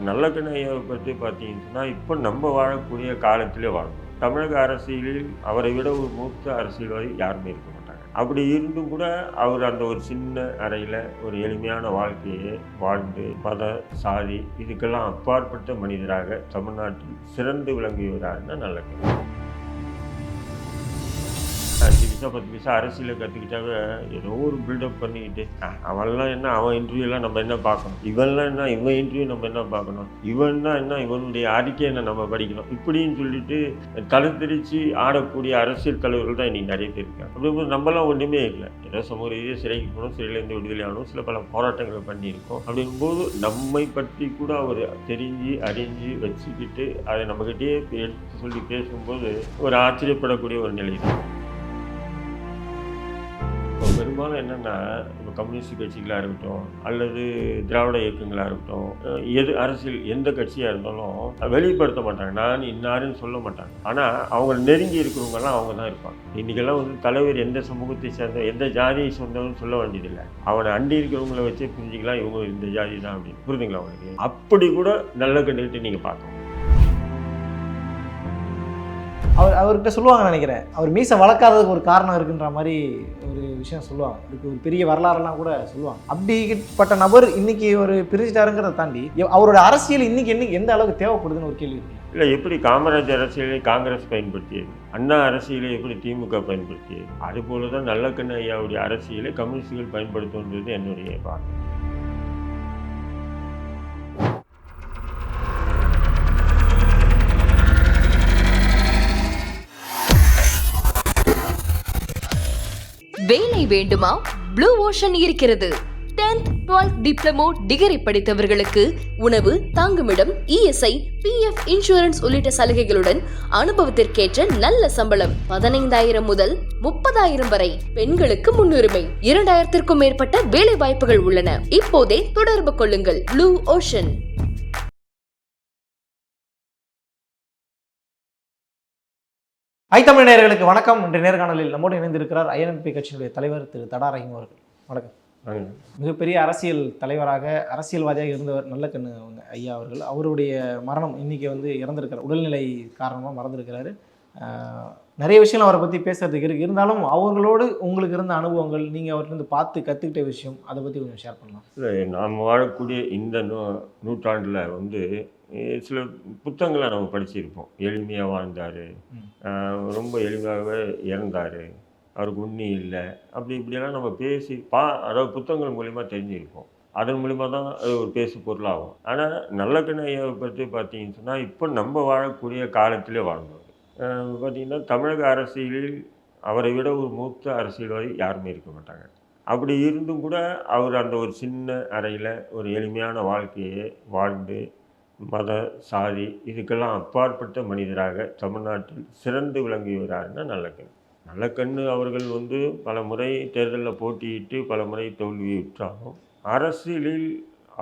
நல்லக்கண்ணு ஐயாவை பற்றி பார்த்தீங்கன்னா இப்போ நம்ம வாழக்கூடிய காலத்திலே வாழணும். தமிழக அரசியலில் அவரை விட ஒரு மூத்த அரசியல்வாதி யாருமே இருக்க மாட்டாங்க. அப்படி இருந்தும் கூட அவர் அந்த ஒரு சின்ன அறையில் ஒரு எளிமையான வாழ்க்கையை வாழ்ந்து மத சாதி இதுக்கெல்லாம் அப்பாற்பட்ட மனிதராக தமிழ்நாட்டில் சிறந்து விளங்குகிறாருன்னா நல்லக்கண்ணு. 5 பைசா 10 பைசா அரசியலை கற்றுக்கிட்டாவே ஏதோ ஒரு பில்டப் பண்ணிக்கிட்டு அவன்லாம் என்ன அவன் இன்டர்வியூலாம் நம்ம என்ன பார்க்கணும், இவன்லாம் என்ன இவன் இன்டர்வியூ நம்ம என்ன பார்க்கணும், இவன்னா என்ன இவனுடைய அறிக்கையை என்ன நம்ம படிக்கணும், இப்படின்னு சொல்லிட்டு தளர்த்திரிச்சு ஆடக்கூடிய அரசியல் தலைவர்கள் தான் இன்றைக்கி நிறைய பேர் இருக்காங்க. அப்படிங்கும்போது நம்மளாம் ஒன்றுமே இல்லை, ஏதோ சமூக ரீதியாக சிறைக்கு போகணும், சிறையிலேருந்து விடுதலை ஆகணும், சில பல போராட்டங்களை பண்ணியிருக்கோம். அப்படிங்கும்போது நம்மை பற்றி கூட அவர் தெரிஞ்சு அறிஞ்சு வச்சுக்கிட்டு அதை நம்மக்கிட்டே எடுத்து சொல்லி பேசும்போது ஒரு ஆச்சரியப்படக்கூடிய ஒரு நிலை தான். இப்போ பெரும்பாலும் என்னென்னா இப்போ கம்யூனிஸ்ட் கட்சிகளாக இருக்கட்டும் அல்லது திராவிட இயக்கங்களாக இருக்கட்டும், எது அரசியல் எந்த கட்சியாக இருந்தாலும் வெளிப்படுத்த மாட்டாங்க, நான் இன்னாருன்னு சொல்ல மாட்டாங்க. ஆனால் அவங்க நெருங்கி இருக்கிறவங்கெல்லாம் அவங்க தான் இருப்பாங்க. இன்றைக்கெல்லாம் வந்து தலைவர் எந்த சமூகத்தை சேர்ந்த எந்த ஜாதியை சொந்தம்னு சொல்ல வேண்டியதில்லை, அவனை அண்டி இருக்கிறவங்கள வச்சே புரிஞ்சிக்கலாம் இவங்க இந்த ஜாதி தான் அப்படின்னு. புரிஞ்சுங்களா அவங்களுக்கு? அப்படி கூட நல்ல கண்டுகிட்டு நீங்கள் பார்க்கணும். அவர்கிட்ட சொல்லுவாங்க நினைக்கிறேன், அவர் மீசை வளர்க்காததுக்கு ஒரு காரணம் இருக்குன்ற மாதிரி ஒரு விஷயம் சொல்லுவாங்க. இதுக்கு ஒரு பெரிய வரலாறுலாம் கூட சொல்லுவாங்க. அப்படிப்பட்ட நபர் இன்னைக்கு ஒரு பிரிஞ்சிட்டாருங்கிறத தாண்டி அவரோட அரசியல் இன்னைக்கு எந்த அளவுக்கு தேவைப்படுதுன்னு ஒரு கேள்வி இருக்கு. இல்லை, எப்படி காமராஜ் அரசியலை காங்கிரஸ் பயன்படுத்தியது, அண்ணா அரசியலை எப்படி திமுக பயன்படுத்தியது, அதுபோல தான் நல்லக்கண்ணு ஐயாவுடைய அரசியலை கம்யூனிஸ்டுகள் பயன்படுத்துன்றது என்னுடைய பார்வை. வேலை வேண்டுமா? ப்ளூ ஓஷன் இருக்கிறது. 10th 12th டிப்ளமோ டிகிரி படித்தவர்களுக்கு உணவு, தங்குமிடம், இஎஸ்ஐ, பிஎஃப் இன்சூரன்ஸ் உள்ளிட்ட சலுகைகளுடன் அனுபவத்திற்கேற்ற நல்ல சம்பளம் 15,000 முதல் 30,000 வரை. பெண்களுக்கு முன்னுரிமை. 2,000க்கும் மேற்பட்ட வேலை வாய்ப்புகள் உள்ளன. இப்போதே தொடர்பு கொள்ளுங்கள். Blue ocean. ஐத்தமிழ் நேயர்களுக்கு வணக்கம். இன்றைய நேர்காணலில் நம்மோடு இணைந்திருக்கிறார் ஐஎன்எல்பி கட்சியினுடைய தலைவர் திரு தடா ரஹீம் அவர்கள். வணக்கம். மிகப்பெரிய அரசியல் தலைவராக அரசியல்வாதியாக இருந்தவர் நல்லக்கண்ணு ஐயா அவர்கள். அவருடைய மரணம் இன்னைக்கு வந்து இறந்திருக்கிறார், உடல்நிலை காரணமாக மறந்துருக்கிறாரு. நிறைய விஷயம் அவரை பற்றி பேசுறதுக்கு இருக்குது. இருந்தாலும் அவர்களோடு உங்களுக்கு இருந்த அனுபவங்கள், நீங்கள் அவர்கிட்ட பார்த்து கற்றுக்கிட்ட விஷயம், அதை பற்றி கொஞ்சம் ஷேர் பண்ணலாம். இல்லை, நாம் வாழக்கூடிய இந்த நூற்றாண்டில் வந்து சில புத்தகங்களை நம்ம படிச்சிருப்போம். எளிமையாக வாழ்ந்தார், ரொம்ப எளிமையாகவே இறந்தார், அவருக்கு உண்ணி இல்லை, அப்படி இப்படியெல்லாம் நம்ம பேசி அதாவது புத்தகங்கள் மூலிமா தெரிஞ்சுருப்போம். அதன் மூலிமா தான் அது ஒரு பேசு பொருளாகும். ஆனால் நல்லக்கண்ணு ஐயாவை பற்றி பார்த்தீங்கன்னு சொன்னால் இப்போ நம்ம வாழக்கூடிய காலத்திலே வாழ்ந்தவர். பார்த்திங்கன்னா தமிழக அரசியலில் அவரை விட ஒரு மூத்த அரசியல்வாதி யாருமே இருக்க மாட்டாங்க. அப்படி இருந்தும் கூட அவர் அந்த ஒரு சின்ன அறையில் ஒரு எளிமையான வாழ்க்கையை வாழ்ந்து மத சாதி இதுக்கெல்லாம் அப்பாற்பட்ட மனிதராக தமிழ்நாட்டில் சிறந்து விளங்குகிறாருன்னா நல்லக்கண்ணு அவர்கள் வந்து பல முறை தேர்தலில் போட்டியிட்டு பல முறை தோல்வியுற்றாலும் அரசியலில்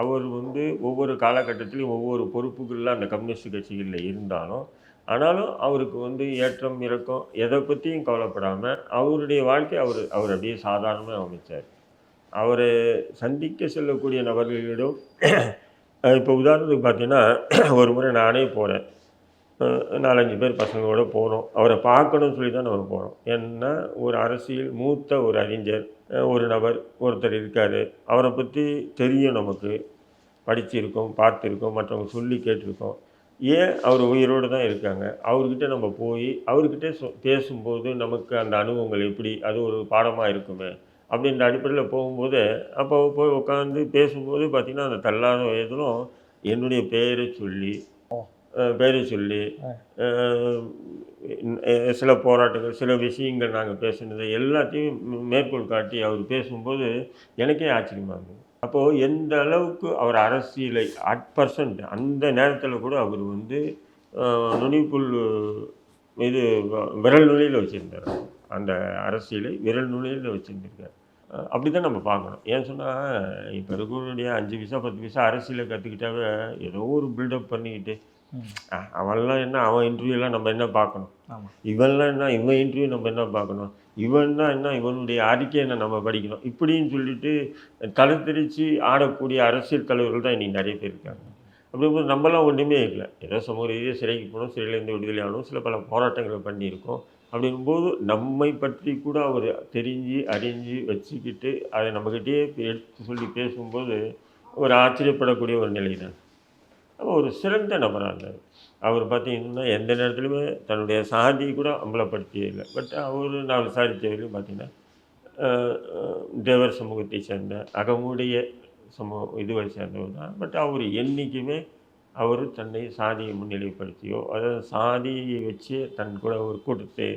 அவர் வந்து ஒவ்வொரு காலகட்டத்திலையும் ஒவ்வொரு பொறுப்புகளில் அந்த கம்யூனிஸ்ட் கட்சிகளில் இருந்தாலும் ஆனாலும் அவருக்கு வந்து ஏற்றம் இறக்கம் எதை பற்றியும் கவலைப்படாமல் அவருடைய வாழ்க்கை அவர் அப்படியே சாதாரணமாக அமைச்சார். அவரை சந்திக்க செல்லக்கூடிய நபர்களிடம் இப்போ உதாரணத்துக்கு பார்த்தீங்கன்னா ஒரு முறை நானே போகிறேன், 4-5 பேர் பசங்களோடு போகிறோம். அவரை பார்க்கணும்னு சொல்லி தான் நம்ம போகிறோம். ஏன்னா ஒரு அரசியல் மூத்த ஒரு அறிஞர் ஒரு நபர் ஒருத்தர் இருக்கார், அவரை பற்றி தெரியும், நமக்கு படிச்சிருக்கோம், பார்த்துருக்கோம், மற்றவங்க சொல்லி கேட்டிருக்கோம். ஏன் அவர் உயிரோடு தான் இருக்காங்க, அவர்கிட்ட நம்ம போய் அவர்கிட்ட பேசும்போது நமக்கு அந்த அனுபவங்கள் எப்படி அது ஒரு பாடமாக இருக்குமே அப்படின்ற அடிப்படையில் போகும்போது அப்போ போய் உட்காந்து பேசும்போது பார்த்திங்கன்னா அந்த தள்ளாத வயதிலும் என்னுடைய பேரை சொல்லி சில போராட்டங்கள் சில விஷயங்கள் நாங்கள் பேசுனது எல்லாத்தையும் மேற்கோள் காட்டி அவர் பேசும்போது எனக்கே ஆச்சரியமாக இருந்தது. அப்போது எந்த அளவுக்கு அவர் அரசியலை %, அந்த நேரத்தில் கூட அவர் வந்து நுனிப்புள் இது விரல் நுனியில் வச்சுருந்தார். அந்த அரசியலை விரல் நுனியில் வச்சுருந்துருக்கார். அப்படி தான் நம்ம பார்க்கணும். ஏன்னு சொன்னால் இப்போ இருக்கக்கூடிய 5 பைசா 10 பைசா அரசியலை கற்றுக்கிட்டாவே ஏதோ ஒரு பில்டப் பண்ணிக்கிட்டு அவன்லாம் என்ன அவன் இன்டர்வியூலாம் நம்ம என்ன பார்க்கணும், இவன்லாம் என்ன இவன் இன்டர்வியூ நம்ம என்ன பார்க்கணும், இவன்னா என்ன இவனுடைய அறிக்கையை என்ன நம்ம படிக்கணும், இப்படின்னு சொல்லிட்டு தளர்த்திரிச்சு ஆடக்கூடிய அரசியல் தலைவர்கள் தான் இன்றைக்கி நிறைய பேர் இருக்காங்க. அப்படிங்கும்போது நம்மலாம் ஒன்றுமே இல்லை. ஏதோ சமூக ரீதியாக சிறைக்கு போனோம், சிறையிலேருந்து விடுதலை ஆனோம், சில பல போராட்டங்களை பண்ணியிருக்கோம். அப்படிங்கும்போது நம்மை பற்றி கூட அவர் தெரிஞ்சு அறிஞ்சு வச்சுக்கிட்டு அதை நம்மக்கிட்டேயே எடுத்து சொல்லி பேசும்போது ஒரு ஆச்சரியப்படக்கூடிய ஒரு நிலை தான். அவர் ஒரு சிறந்த நபராக இருந்தார். அவர் பார்த்தீங்கன்னா எந்த நேரத்துலையுமே தன்னுடைய சாதியை கூட அம்பலப்படுத்தியே இல்லை. பட் அவர் நான் விசாரித்த வரையும் பார்த்தீங்கன்னா தேவர் சமூகத்தை சேர்ந்த அகமுடைய இதுவை சேர்ந்தவர் தான். பட் அவர் என்றைக்குமே அவர் தன்னை சாதியை முன்னிலைப்படுத்தியோ அதாவது சாதியை வச்சு தன் கூட ஒரு கூட்டத்தை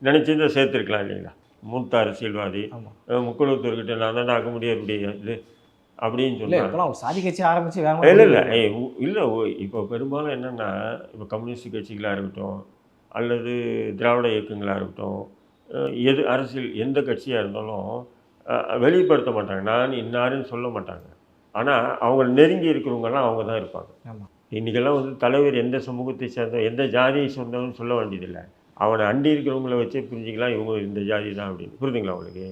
நினச்சிருந்தா சேர்த்துருக்கலாம் இல்லைங்களா. மூத்த அரசியல்வாதி முக்குளத்தூர்கிட்ட நான் தான் அகமுடியருடைய இது அப்படின்னு சொன்னாங்க. சாதி கட்சி ஆரம்பிச்சு இல்லை இப்போ பெரும்பாலும் என்னென்னா இப்போ கம்யூனிஸ்ட் கட்சிகளாக இருக்கட்டும் அல்லது திராவிட இயக்கங்களாக இருக்கட்டும், எது அரசியல் எந்த கட்சியாக இருந்தாலும் வெளிப்படுத்த மாட்டாங்க. நான் இன்னாருன்னு சொல்ல மாட்டாங்க. ஆனால் அவங்க நெருங்கி இருக்கிறவங்கலாம் அவங்க தான் இருப்பாங்க. இன்றைக்கெல்லாம் வந்து தலைவர் எந்த சமூகத்தை சேர்ந்தோம் எந்த ஜாதியை சொந்தம்னு சொல்ல வேண்டியதில்லை. அவனை அண்டி இருக்கிறவங்கள வச்சே புரிஞ்சிக்கலாம் இவங்க இந்த ஜாதி தான் அப்படின்னு. புரிஞ்சுங்களா உங்களுக்கு?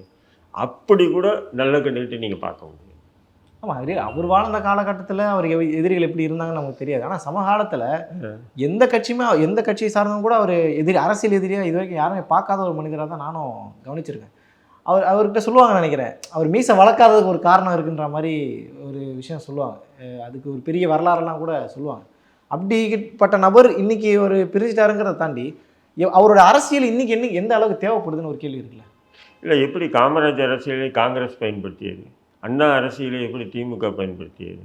அப்படி கூட நல்ல கண்டுகிட்டு நீங்கள் பார்க்க முடியும். ஆமாம், அவர் வாழ்ந்த காலகட்டத்தில் அவர் எதிரிகள் எப்படி இருந்தாங்கன்னு நமக்கு தெரியாது. ஆனால் சமகாலத்தில் எந்த கட்சியுமே எந்த கட்சியை சார்ந்தவங்க கூட அவர் அரசியல் எதிரியாக இது வரைக்கும் யாருமே பார்க்காத ஒரு மனிதராக தான் நானும் கவனிச்சிருக்கேன். அவர்கிட்ட சொல்லுவாங்கன்னு நினைக்கிறேன், அவர் மீசை வளர்க்காததுக்கு ஒரு காரணம் இருக்குன்ற மாதிரி ஒரு விஷயம் சொல்லுவாங்க. அதுக்கு ஒரு பெரிய வரலாறுலாம் கூட சொல்லுவாங்க. அப்படிப்பட்ட நபர் இன்றைக்கி ஒரு பிரிச்சுட்டாருங்கிறத தாண்டி அவரோட அரசியல் இன்றைக்கி எந்த அளவுக்கு தேவைப்படுதுன்னு ஒரு கேள்வி இருக்குல்ல. இல்லை, எப்படி காமராஜர் அரசியலை காங்கிரஸ் பயன்படுத்தியது, அண்ணா அரசியலை எப்படி திமுக பயன்படுத்தியது,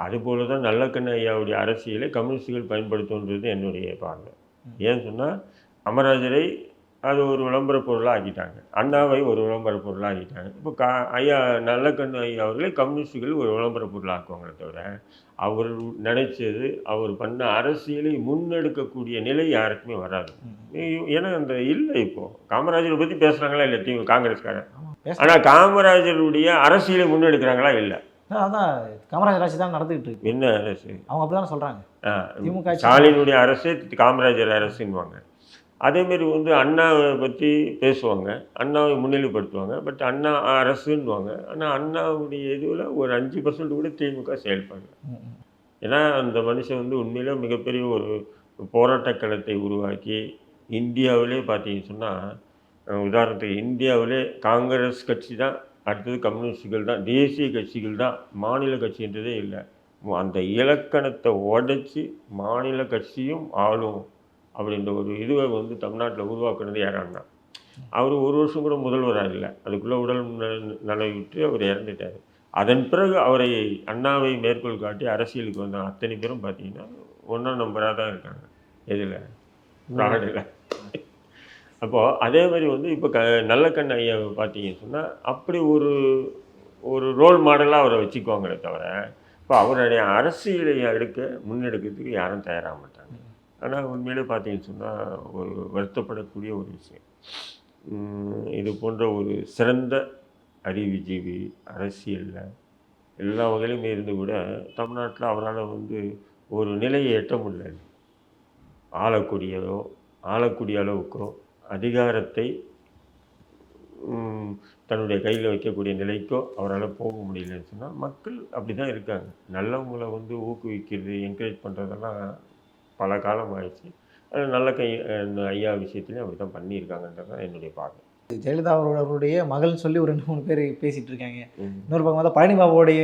அதுபோல தான் நல்லக்கண்ணு ஐயாவுடைய அரசியலை கம்யூனிஸ்டுகள் பயன்படுத்துன்றது என்னுடைய பார்வை. ஏன்னு சொன்னால் காமராஜரை அது ஒரு விளம்பர பொருளாக ஆக்கிட்டாங்க, அண்ணாவை ஒரு விளம்பர பொருளாக ஆக்கிட்டாங்க. இப்போ ஐயா நல்லக்கண்ணு ஐயா அவர்களை கம்யூனிஸ்டுகள் ஒரு விளம்பர பொருளாக ஆக்குவாங்களே தவிர அவர் நினைச்சது அவர் பண்ண அரசியலை முன்னெடுக்கக்கூடிய நிலை யாருக்குமே வராது. ஏன்னா அந்த இல்லை. இப்போது காமராஜரை பற்றி பேசுகிறாங்களா இல்லை காங்கிரஸ்காரன், ஆனால் காமராஜருடைய அரசியலை முன்னெடுக்கிறாங்களா இல்லை. அதான் காமராஜர் அரசு தான் நடந்துகிட்டு இருக்கு. என்ன அரசு? அவங்க அப்படிதான் சொல்கிறாங்க. ஸ்டாலினுடைய அரசு காமராஜர் அரசுன்னுவாங்க. அதேமாரி வந்து அண்ணாவை பற்றி பேசுவாங்க, அண்ணாவை முன்னிலைப்படுத்துவாங்க. பட் அண்ணா அரசுன்னுவாங்க. ஆனால் அண்ணாவுடைய இதுவில் ஒரு 5% கூட திமுக செயல்படல. ஏன்னா அந்த மனுஷன் வந்து உண்மையிலே மிகப்பெரிய ஒரு போராட்ட களத்தை உருவாக்கி இந்தியாவிலே பார்த்தீங்கன்னு சொன்னால், உதாரணத்துக்கு இந்தியாவிலே காங்கிரஸ் கட்சி தான், அடுத்தது கம்யூனிஸ்டுகள் தான், தேசிய கட்சிகள் தான், மாநில கட்சின்றதே இல்லை. அந்த இலக்கணத்தை உடைச்சி மாநில கட்சியும் ஆளும் அப்படின்ற ஒரு இதுவை வந்து தமிழ்நாட்டில் உருவாக்குனது யாரான்னா அவர் ஒரு வருஷம் கூட முதல்வராக இல்லை. அதுக்குள்ளே உடல் நலவிட்டு அவர் இறந்துட்டார். அதன் பிறகு அவரை அண்ணாவை மேற்கோள் காட்டி அரசியலுக்கு வந்த அத்தனை பேரும் பார்த்தீங்கன்னா 1ஆம் நம்பராக தான் இருக்காங்க. எதில்? ஃப்ராடில். அப்போது அதே மாதிரி வந்து இப்போ நல்லக்கண்ணு ஐயாவை பார்த்தீங்கன்னு சொன்னால் அப்படி ஒரு ரோல் மாடலாக அவரை வச்சுக்குவாங்களே தவிர இப்போ அவருடைய அரசியலை முன்னெடுக்கிறதுக்கு யாரும் தயாராக மாட்டாங்க. ஆனால் உண்மையிலே பார்த்தீங்கன்னு சொன்னால் ஒரு வருத்தப்படக்கூடிய ஒரு விஷயம். இது போன்ற ஒரு சிறந்த அறிவுஜீவி அரசியலில் எல்லா வகையிலுமே இருந்து கூட தமிழ்நாட்டில் அவரால் வந்து ஒரு நிலையை எட்ட முடியல. ஆளக்கூடிய அளவுக்கோ அதிகாரத்தை தன்னுடைய கையில் வைக்கக்கூடிய நிலைக்கோ அவரால் போக முடியலன்னு சொன்னால் மக்கள் அப்படி தான் இருக்காங்க. நல்லவங்களை வந்து ஊக்குவிக்கிறது என்கரேஜ் பண்ணுறதெல்லாம் பல காலம் ஆயிடுச்சு. அது நல்ல ஐயா விஷயத்துலையும் அப்படி தான் பண்ணியிருக்காங்கன்றது தான் என்னுடைய பார்வை. ஜெயலலிதா அவருடைய மகள்னு சொல்லி ஒரு 2-3 பேர் பேசிகிட்டு இருக்காங்க. இன்னொரு பக்கம் தான் பழனி பாபாவுடைய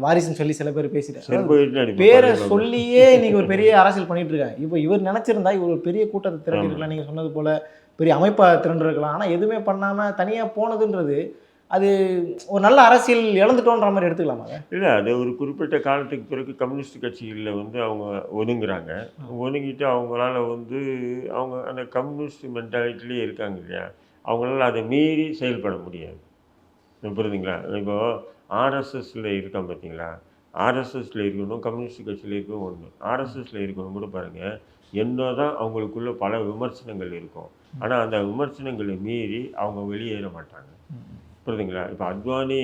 வாரிசுன்னு சொல்லி சில பேர் பேசிட்டு பேரை சொல்லியே இன்னைக்கு ஒரு பெரிய அரசியல் பண்ணிட்டு இருக்காங்க. இப்போ இவர் நினச்சிருந்தா இவர் ஒரு பெரிய கூட்டத்தை திரட்டிருக்கலாம், நீங்கள் சொன்னது போல் பெரிய அமைப்பாக திரண்டிருக்கலாம். ஆனால் எதுவுமே பண்ணாமல் தனியாக போனதுன்றது அது ஒரு நல்ல அரசியல் இழந்துட்டோன்ற மாதிரி எடுத்துக்கலாமா? இல்லை, அது ஒரு குறிப்பிட்ட காலத்துக்கு பிறகு கம்யூனிஸ்ட் கட்சிகளில் வந்து அவங்க ஒதுங்குறாங்க. ஒதுங்கிட்டு அவங்களால வந்து அவங்க அந்த கம்யூனிஸ்ட் மென்டாலிட்டிலே இருக்காங்க இல்லையா, அவங்களால அதை மீறி செயல்பட முடியாது. புரியுதுங்களா? இப்போது ஆர்எஸ்எஸில் இருக்கான் பார்த்தீங்களா, ஆர்எஸ்எஸில் இருக்கணும் கம்யூனிஸ்ட் கட்சியில் இருக்கணும் ஒன்று. ஆர்எஸ்எஸில் இருக்கணும் கூட பாருங்கள், என்ன தான் அவங்களுக்குள்ள பல விமர்சனங்கள் இருக்கும், ஆனால் அந்த விமர்சனங்களை மீறி அவங்க வெளியேற மாட்டாங்க. புரியுதுங்களா? இப்போ அத்வானி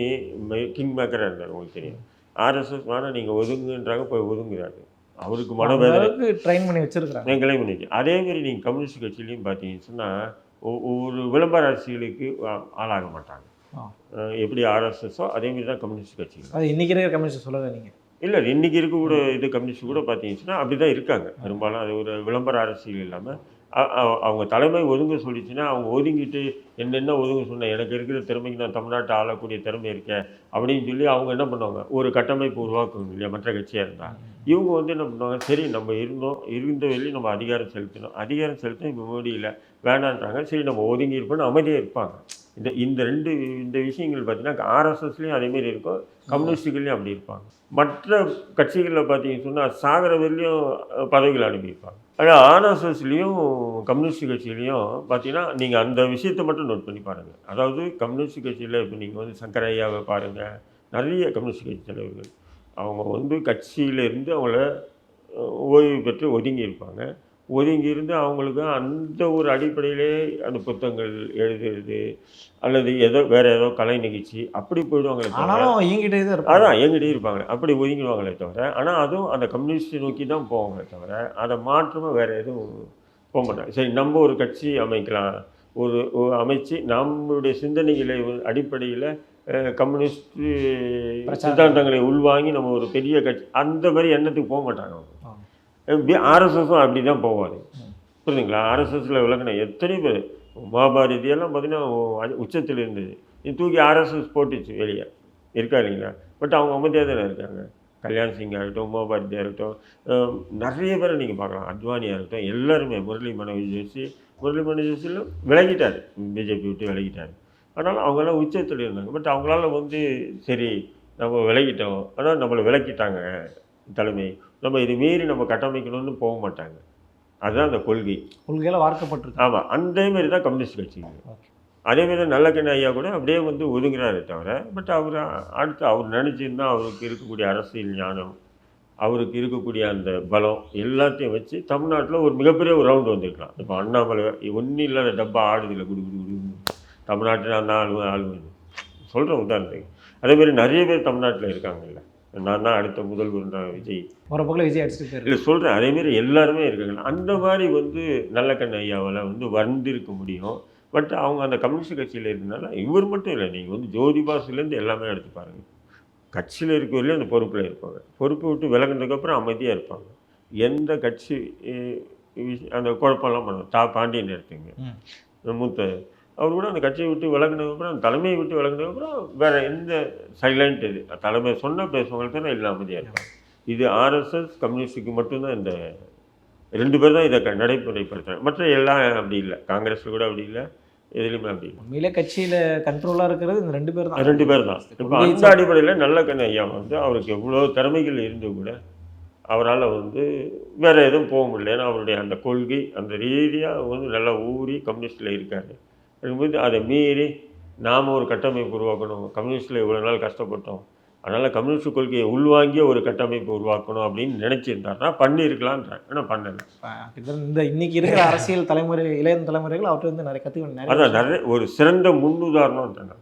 கிங் மேக்கராக இருந்தார், உங்களுக்கு தெரியும். ஆர்எஸ்எஸ் வேணால் நீங்கள் ஒதுங்குன்றாங்க, போய் ஒதுங்குறாரு. அவருக்கு மனவேதனை ட்ரெயின் பண்ணி வச்சுருக்காங்க, கிளைம் பண்ணிச்சு. அதேமாரி நீங்கள் கம்யூனிஸ்ட் கட்சியிலையும் பார்த்தீங்கன்னு சொன்னால் ஒரு விளம்பர அரசியலுக்கு ஆளாக மாட்டாங்க. எப்படி ஆர்எஸ்எஸோ அதேமாரி தான் கம்யூனிஸ்ட் கட்சிகள். அது இன்றைக்கி இருக்கிற கம்யூனிஸ்ட் சொல்லுங்கள் நீங்கள். இல்லை இன்றைக்கி இருக்கக்கூட இது கம்யூனிஸ்ட் கூட பார்த்தீங்கன்னா அப்படி தான் இருக்காங்க பெரும்பாலும். அது ஒரு விளம்பர அரசியல் இல்லாமல் அவங்க தலைமை ஒதுங்க சொல்லிச்சுன்னா அவங்க ஒதுங்கிட்டு என்னென்ன ஒதுங்க சொன்னேன், எனக்கு இருக்கிற திறமைக்கு நான் தமிழ்நாட்டை ஆளக்கூடிய திறமை இருக்கேன் அப்படின்னு சொல்லி அவங்க என்ன பண்ணுவாங்க, ஒரு கட்டமைப்பு உருவாக்கணும் இல்லையா மற்ற கட்சியாக இருந்தால். இவங்க வந்து என்ன பண்ணுவாங்க, சரி நம்ம இருந்த வெளியும் நம்ம அதிகாரம் செலுத்தணும் இப்போ முடியல வேணான்றாங்க, சரி நம்ம ஒதுங்கி இருப்போம்னு அமைதியாக இருப்பாங்க. இந்த விஷயங்கள் பார்த்தீங்கன்னா ஆர்எஸ்எஸ்லேயும் அதேமாரி இருக்கும், கம்யூனிஸ்டுகள்லையும் அப்படி இருப்பாங்க. மற்ற கட்சிகளில் பார்த்தீங்கன்னு சொன்னால் சாகர வரையிலையும் பதவிகள் அனுப்பியிருப்பாங்க. ஆனால் ஆர்எஸ்எஸ்லேயும் கம்யூனிஸ்ட் கட்சியிலையும் பார்த்தீங்கன்னா நீங்கள் அந்த விஷயத்தை மட்டும் நோட் பண்ணி பாருங்கள். அதாவது கம்யூனிஸ்ட் கட்சியில் இப்போ நீங்கள் வந்து சங்கரையாவை பாருங்கள், நிறைய கம்யூனிஸ்ட் கட்சி தலைவர்கள் அவங்க வந்து கட்சியிலேருந்து அவங்கள ஓய்வு பெற்று ஒதுங்கி இருப்பாங்க. ஒதுங்கி இருந்து அவங்களுக்கு அந்த ஒரு அடிப்படையிலே அந்த புத்தகங்கள் எழுதுறது அல்லது வேறு ஏதோ கலை நிகழ்ச்சி அப்படி போயிடுவாங்களே தவிர, ஆனாலும் இயங்கிட்டே தான் இருப்பாங்க. அதான் எங்கிட்டே இருப்பாங்க, அப்படி ஒதுங்கிடுவாங்களே தவிர. ஆனால் அதுவும் அந்த கம்யூனிஸ்ட் நோக்கி தான் போவாங்களே தவிர அதை மாற்றமாக வேறு எதுவும் போக மாட்டாங்க. சரி நம்ம ஒரு கட்சி அமைக்கலாம், அமைச்சு நம்மளுடைய சிந்தனைகளை அடிப்படையில் கம்யூனிஸ்ட் சித்தாந்தங்களை உள்வாங்கி நம்ம ஒரு பெரிய கட்சி அந்த மாதிரி எண்ணத்துக்கு போக மாட்டாங்க அவங்க. ஆர்எஸ்எஸும் அப்படி தான் போவார், புரியுதுங்களா? ஆர்எஸ்எஸில் விளக்கணும் எத்தனை பேர் மகாபாரதியெல்லாம் பார்த்தீங்கன்னா உச்சத்தில் இருந்தது, இது தூக்கி ஆர்எஸ்எஸ் போட்டுச்சு வெளியே இருக்கா இல்லைங்களா? பட் அவங்க அமைதியாக தானே இருக்காங்க. கல்யாண் சிங் ஆகட்டும், மகாபாரதியாக இருக்கட்டும், நிறைய பேரை நீங்கள் பார்க்கலாம், அத்வானியாக இருக்கட்டும், எல்லாருமே முரளி மனோஜ் ஜோஷியில் விலகிட்டார், பிஜேபி விட்டு விலகிட்டார். ஆனால் அவங்கெல்லாம் உச்சத்தில் இருந்தாங்க. பட் அவங்களால வந்து சரி நம்ம விலகிட்டோம், ஆனால் நம்மளை விலக்கிட்டாங்க தலைமை, நம்ம இது மீறி நம்ம கட்டமைக்கணும்னு போக மாட்டாங்க. அதுதான் அந்த கொள்கையில் வார்க்கப்பட்டிருக்கு. ஆமாம், அதேமாரி தான் கம்யூனிஸ்ட் கட்சிங்க. அதேமாரி தான் நல்லக்கண்ணு ஐயா கூட அப்படியே வந்து ஒதுங்குறாரே தவிர, பட் அவர் நினச்சிருந்தால் அவருக்கு இருக்கக்கூடிய அரசியல் ஞானம், அவருக்கு இருக்கக்கூடிய அந்த பலம் எல்லாத்தையும் வச்சு தமிழ்நாட்டில் ஒரு மிகப்பெரிய ஒரு ரவுண்டு வந்திருக்கலாம். இப்போ அண்ணாமலை ஒன்றும் இல்லாத டப்பா ஆடுதில்லை குடு தமிழ்நாட்டில் அந்த ஆளுவது சொல்கிறேன் உதாரணத்துக்கு. அதேமாரி நிறைய பேர் தமிழ்நாட்டில் இருக்காங்கல்ல, நான் தான் அடுத்த முதல்வர் விஜய் ஒரு பக்கம் விஜய் அடிச்சுட்டு இல்லை சொல்கிறேன், அதேமாரி எல்லாருமே இருக்காங்க. அந்த மாதிரி வந்து நல்லக்கண்ணு ஐயாவில் வந்து வந்திருக்க முடியும். பட் அவங்க அந்த கம்யூனிஸ்ட் கட்சியில் இருந்தனால இவர் மட்டும் இல்லை, நீங்கள் வந்து ஜோதிபாசுலேருந்து எல்லாமே எடுத்து பாருங்கள், கட்சியில் இருக்கவர்களே அந்த பொறுப்பில் இருப்பாங்க. பொறுப்பு விட்டு விலகினதுக்கப்புறம் அமைதியாக இருப்பாங்க. எந்த கட்சி அந்த குழப்பம்லாம் பண்ணுவாங்க. பாண்டியன் எடுத்துங்க, மூத்த அவர் கூட அந்த கட்சியை விட்டு விலகினதுக்கப்புறம், அந்த தலைமையை விட்டு விலகினதுக்கப்புறம் வேறு எந்த சைலண்ட் இது தலைமை சொன்ன பேசுவங்களுக்கு தான் எல்லாம் அமைதியாக இருப்பாங்க. இது ஆர்எஸ்எஸ் கம்யூனிஸ்டுக்கு மட்டும்தான் இந்த 2 பேர் தான் இதை நடைமுறைப்படுத்துகிறாங்க. மற்ற எல்லாம் அப்படி இல்லை, காங்கிரஸில் கூட அப்படி இல்லை, எதுலையுமே அப்படி இல்லை. உண்மையிலே கட்சியில் கண்ட்ரோலாக இருக்கிறது இந்த 2 பேர் தான். 2 பேர் தான். இப்போ அந்த அடிப்படையில் நல்லக்கண்ணு ஐயா வந்து அவருக்கு எவ்வளோ திறமைகள் இருந்து கூட அவரால் வந்து வேறு எதுவும் போக முடியல. ஏன்னா அவருடைய அந்த கொள்கை அந்த ரீதியாக வந்து நல்லா ஊறி கம்யூனிஸ்டில் இருக்கார். இருக்கும்போது அதை மீறி நாம் ஒரு கட்டமைப்பு உருவாக்கணும், கம்யூனிஸ்டில் இவ்வளோ நாள் கஷ்டப்பட்டோம், அதனால் கம்யூனிஸ்ட் கொள்கையை உள்வாங்கிய ஒரு கட்டமைப்பு உருவாக்கணும் அப்படின்னு நினச்சிருந்தாருன்னா பண்ணியிருக்கலான்றார். ஆனால் பண்ணலை. இந்த இன்னைக்கு இருக்கிற அரசியல் தலைமுறை இளைய தலைமுறைகள் அவர்கிட்ட வந்து நிறைய கற்றுக்கணும். அதான் நிறைய ஒரு சிறந்த முன்னுதாரணம்.